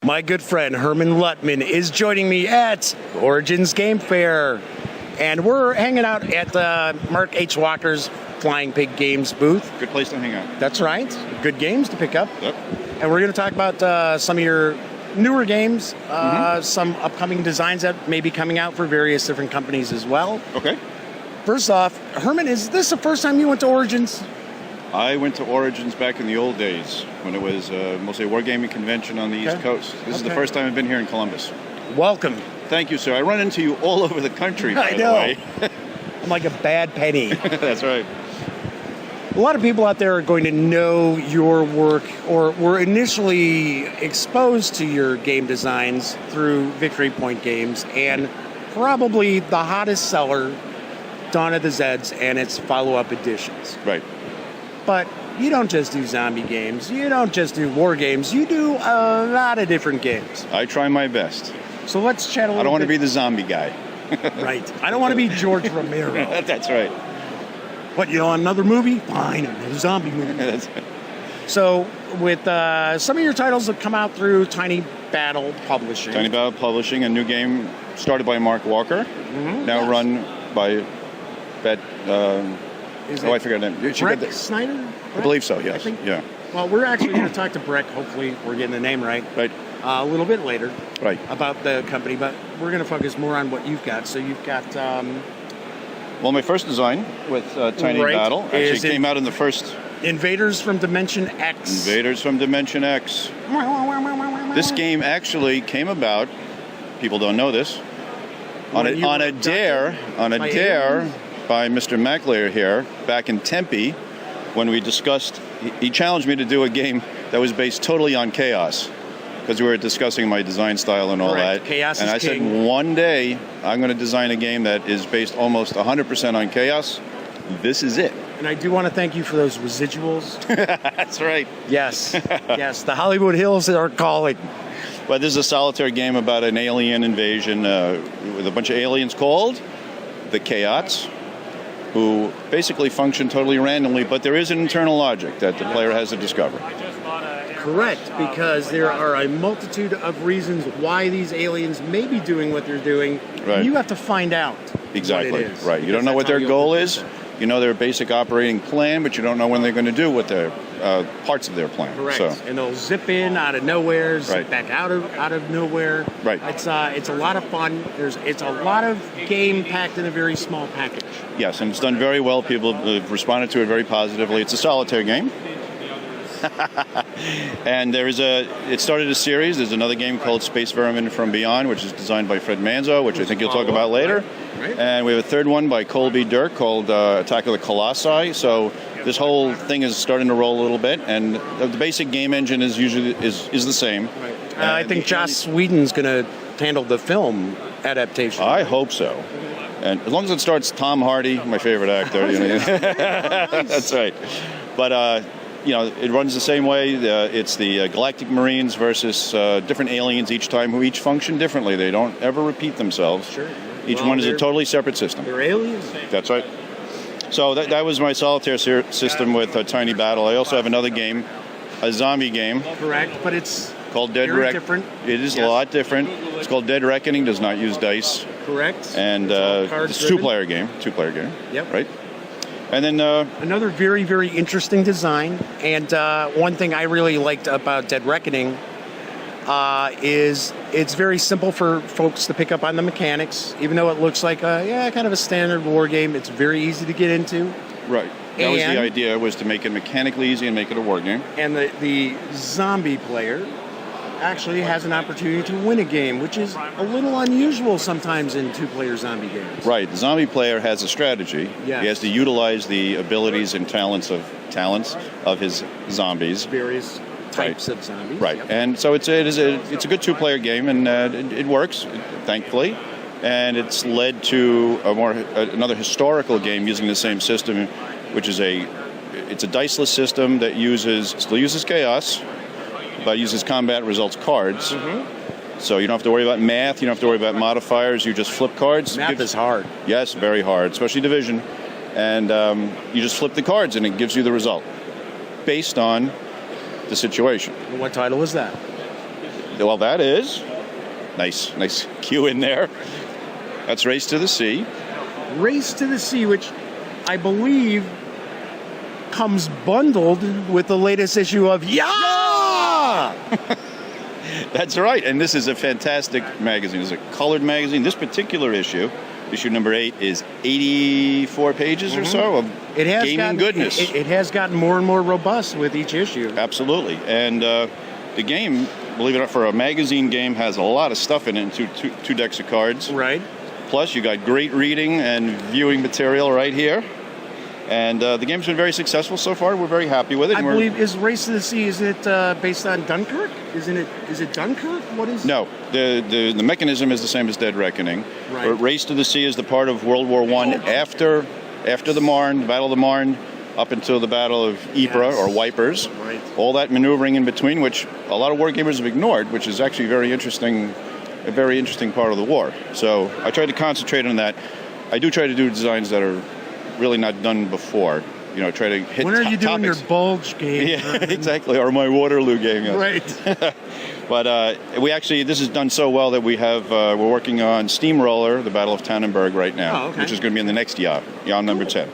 My good friend Hermann Luttmann is joining me at Origins Game Fair. And we're hanging out at Mark H. Walker's Flying Pig Games booth. Good place to hang out. That's right. Good games to pick up. Yep. And we're going to talk about some of your newer games, some upcoming designs that may be coming out for various different companies as well. Okay. First off, Hermann, is this the first time you went to Origins? I went to Origins back in the old days when it was mostly a wargaming convention on the East Coast. This is the first time I've been here in Columbus. Welcome. Thank you, sir. I run into you all over the country, by the way. I'm like a bad penny. That's right. A lot of people out there are going to know your work or were initially exposed to your game designs through Victory Point Games and probably the hottest seller, Dawn of the Zeds, and its follow-up editions. Right. But you don't just do zombie games. You don't just do war games. You do a lot of different games. I try my best. So let's chat a little bit. I don't want to be the zombie guy. Right. I don't want to be George Romero. That's right. What, you know, another movie? Fine, another zombie movie. So with some of your titles that come out through Tiny Battle Publishing. Tiny Battle Publishing, a new game started by Mark Walker, now run by I forgot her name. Breck Snyder? I believe so, yes. Yeah. Well, we're actually going to talk to Breck. Hopefully we're getting the name right. Right. A little bit later. Right. About the company, but we're going to focus more on what you've got. So you've got... well, my first design with Tiny Battle actually came out in the first... Invaders from Dimension X. Invaders from Dimension X. This game actually came about, people don't know this, on a dare by Mr. McLear here back in Tempe when we discussed, he challenged me to do a game that was based totally on chaos because we were discussing my design style and all that. Chaos and I said, one day I'm going to design a game that is based almost 100% on chaos. This is it. And I do want to thank you for those residuals. That's right. Yes. Yes, the Hollywood Hills are calling. But this is a solitaire game about an alien invasion with a bunch of aliens called the Chaots, who basically function totally randomly, but there is an internal logic that the player has to discover. Correct, because there are a multitude of reasons why these aliens may be doing what they're doing, and you have to find out exactly what it is. Right. You don't know what their goal is. You know their basic operating plan, but you don't know when they're going to do what their parts of their plan. Correct. So. And they'll zip in out of nowhere, zip back out of nowhere. Right. It's a lot of fun. It's a lot of game packed in a very small package. Yes, and it's done very well. People have responded to it very positively. It's a solitaire game. And it started a series. There's another game called Space Vermin from Beyond, which is designed by Fred Manzo, which I think you'll talk about later. Right. And we have a third one by Colby Dirk called Attack of the Colossi. So this whole thing is starting to roll a little bit, and the basic game engine is usually is the same. Right. I think Joss Whedon's going to handle the film adaptation. I hope so. And as long as it starts Tom Hardy, my favorite actor. That's right. But it runs the same way. It's the Galactic Marines versus different aliens each time who each function differently. They don't ever repeat themselves. Sure. Each one is a totally separate system. They're aliens. That's right. So that was my solitaire system with Tiny Battle. I also have another game, a zombie game. Correct, but it's called Dead very different. It is a lot different. It's called Dead Reckoning. Does not use dice. Correct. And it's a two-player game. Yep. Right. And then another very, very interesting design. And one thing I really liked about Dead Reckoning is it's very simple for folks to pick up on the mechanics. Even though it looks like kind of a standard war game, it's very easy to get into. Right. That was the idea, was to make it mechanically easy and make it a war game. And the zombie player actually has an opportunity to win a game, which is a little unusual sometimes in two-player zombie games. Right. The zombie player has a strategy. Yes. He has to utilize the abilities and talents of his zombies. Various types of zombies. Right. Yep. And so it's a good two-player game, and it works, thankfully. And it's led to another historical game using the same system, which is it's a diceless system that still uses chaos, but uses combat results cards. So you don't have to worry about math, you don't have to worry about modifiers, you just flip cards. Math is hard. Yes, very hard, especially division. And you just flip the cards and it gives you the result based on the situation. And what title is that? Well, that is nice cue in there. That's Race to the Sea. Race to the Sea, which I believe comes bundled with the latest issue of Yeah! That's right, and this is a fantastic magazine. It's a colored magazine. This particular issue number 8, is 84 pages or so of gaming goodness. It has gotten more and more robust with each issue. Absolutely, and the game, believe it or not, for a magazine game, has a lot of stuff in it, two decks of cards. Right. Plus, you got great reading and viewing material right here. And the game's been very successful so far. We're very happy with it. I believe, is Race to the Sea, is it based on Dunkirk? Is it Dunkirk? What is? No, the mechanism is the same as Dead Reckoning. Right. Race to the Sea is the part of World War I after the Marne, the Battle of the Marne, up until the Battle of Ypres, or Wipers. Right. All that maneuvering in between, which a lot of wargamers have ignored, which is actually a very interesting part of the war. So I try to concentrate on that. I do try to do designs that are really not done before. Try to hit When are you doing topics. your Bulge game? Yeah, exactly, or my Waterloo game. Yes. Right. But this is done so well that we're working on Steamroller, the Battle of Tannenberg right now, which is going to be in the next YA number 10.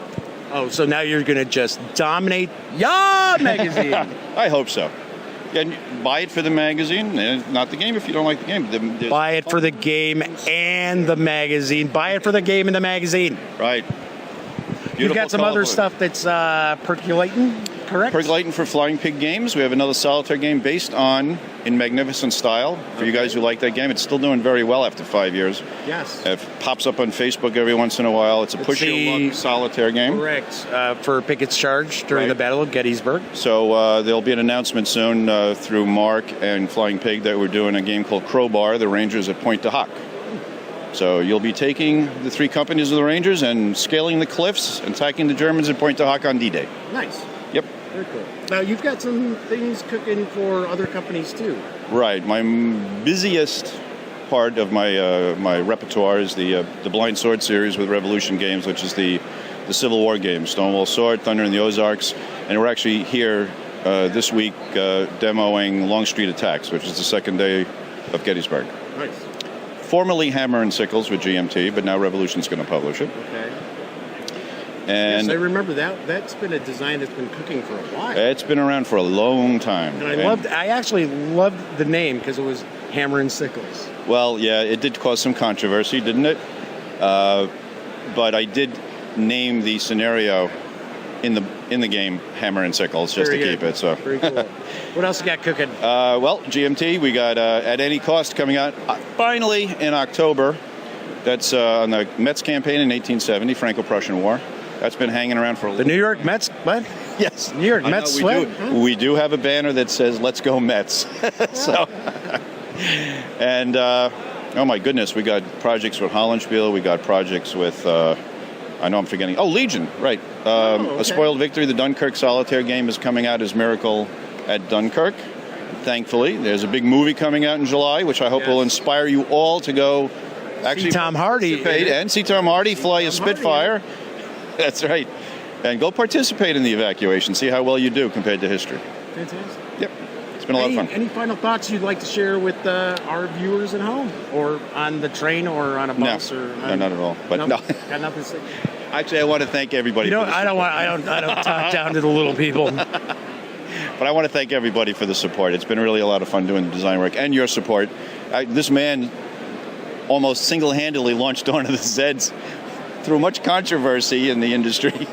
Oh, so now you're going to just dominate YA magazine. I hope so. And buy it for the magazine, and not the game if you don't like the game. Buy it for the game and the magazine. Buy it for the game and the magazine. Right. You've got some other stuff that's percolating, correct? Percolating for Flying Pig Games. We have another solitaire game based on In Magnificent Style. For you guys who like that game, it's still doing very well after 5 years. Yes. It pops up on Facebook every once in a while. It's a push-your-luck solitaire game. Correct. For Pickett's Charge during the Battle of Gettysburg. So there'll be an announcement soon through Mark and Flying Pig that we're doing a game called Crowbar, the Rangers at Pointe du Hoc. So you'll be taking the 3 companies of the Rangers and scaling the cliffs and attacking the Germans at Pointe du Hoc on D-Day. Nice. Yep. Very cool. Now, you've got some things cooking for other companies, too. Right. My busiest part of my repertoire is the Blind Sword series with Revolution Games, which is the Civil War games, Stonewall Sword, Thunder in the Ozarks. And we're actually here this week demoing Longstreet Attacks, which is the second day of Gettysburg. Nice. Formerly Hammer and Sickles with GMT, but now Revolution's going to publish it. Okay. And yes, I remember that. That's been a design that's been cooking for a while. It's been around for a long time. And I actually loved the name because it was Hammer and Sickles. Well, yeah, it did cause some controversy, didn't it? But I did name the scenario in the game Hammer and Sickles just to keep it. So very cool. What else you got cooking? Well, GMT, we got At Any Cost coming out finally in October. That's on the Mets campaign in 1870, Franco-Prussian War. That's been hanging around for the New York Mets. What? Yes, New York Mets. We do have a banner that says "Let's go Mets." So, and oh my goodness, we got projects with Hollandspiel. We got projects with. I know I'm forgetting. Oh, Legion, right. A Spoiled Victory, the Dunkirk solitaire game, is coming out as Miracle at Dunkirk. Thankfully, there's a big movie coming out in July, which I hope will inspire you all to go actually see Tom Hardy and see Tom Hardy fly a Spitfire. That's right. And go participate in the evacuation. See how well you do compared to history. Fantastic. Yep. It's been a lot of fun. Any final thoughts you'd like to share with our viewers at home, or on the train, or on a bus, no, not at all. But no. Got nothing to say. Actually, I want to thank everybody. I don't talk down to the little people. But I want to thank everybody for the support. It's been really a lot of fun doing the design work and your support. This man almost single-handedly launched onto the Zeds through much controversy in the industry.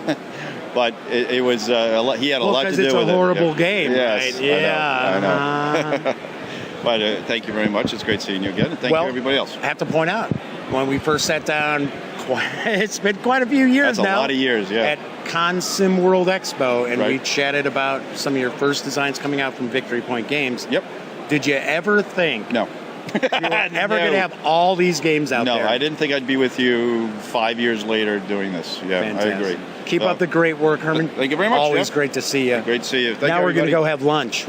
But it was he had a lot to do with it. Because it's a horrible game, yes, right? Yeah. I know. But thank you very much. It's great seeing you again. And thank you, everybody else. I have to point out, when we first sat down, it's been quite a few years now. That's a lot of years, yeah. At Consim World Expo, and we chatted about some of your first designs coming out from Victory Point Games. Yep. Did you ever think... No. You were ever going to have all these games out there? No, I didn't think I'd be with you 5 years later doing this. Yeah, fantastic. I agree. Keep up the great work, Herman. Thank you very much. Always great to see you. Great to see you. Now we're going to go have lunch.